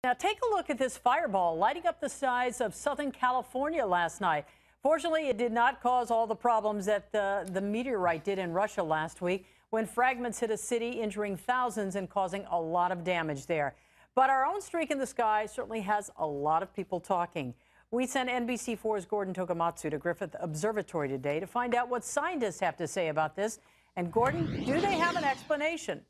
Now take a look at this fireball lighting up the skies of Southern California last night. Fortunately, it did not cause all the problems that the meteorite did in Russia last week when fragments hit a city, injuring thousands and causing a lot of damage there. But our own streak in the sky certainly has a lot of people talking. We sent NBC4's Gordon Tokamatsu to Griffith Observatory today to find out what scientists have to say about this. And Gordon, do they have an explanation?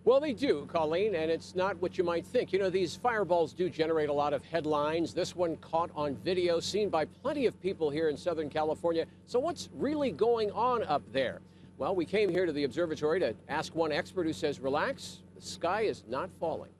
Well, they do, Colleen, and it's not what you might think. You know, these fireballs do generate a lot of headlines. This one caught on video, seen by plenty of people here in Southern California. So what's really going on up there? Well, we came here to the observatory to ask one expert who says, relax, the sky is not falling.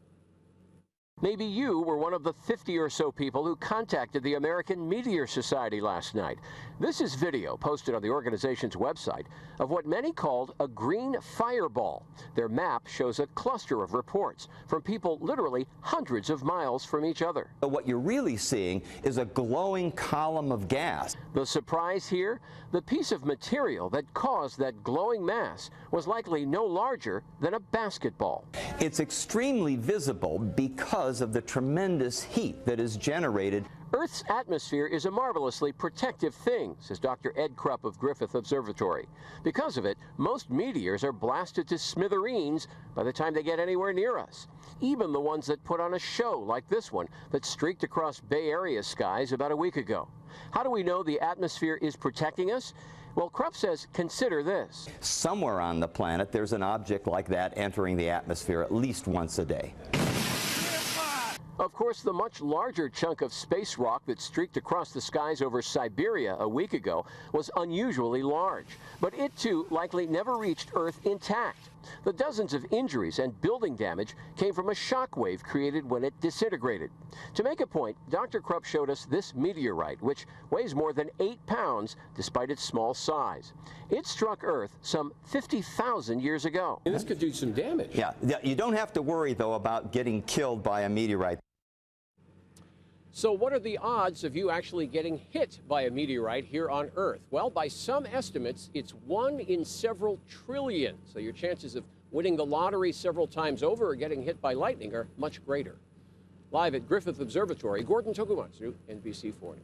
Maybe you were one of the 50 or so people who contacted the American Meteor Society last night. This is video posted on the organization's website of what many called a green fireball. Their map shows a cluster of reports from people literally hundreds of miles from each other. But what you're really seeing is a glowing column of gas. The surprise here? The piece of material that caused that glowing mass was likely no larger than a basketball. It's extremely visible because of the tremendous heat that is generated. Earth's atmosphere is a marvelously protective thing, says Dr. Ed Krupp of Griffith Observatory. Because of it, most meteors are blasted to smithereens by the time they get anywhere near us. Even the ones that put on a show, like this one that streaked across Bay Area skies about a week ago. How do we know the atmosphere is protecting us? Well, Krupp says, consider this. Somewhere on the planet, there's an object like that entering the atmosphere at least once a day. Of course, the much larger chunk of space rock that streaked across the skies over Siberia a week ago was unusually large. But it, too, likely never reached Earth intact. The dozens of injuries and building damage came from a shock wave created when it disintegrated. To make a point, Dr. Krupp showed us this meteorite, which weighs more than 8 pounds despite its small size. It struck Earth some 50,000 years ago. And this could do some damage. Yeah, you don't have to worry, though, about getting killed by a meteorite. So what are the odds of you actually getting hit by a meteorite here on Earth? Well, by some estimates, it's 1 in several trillion. So your chances of winning the lottery several times over or getting hit by lightning are much greater. Live at Griffith Observatory, Gordon Tokamatsu, NBC4 News.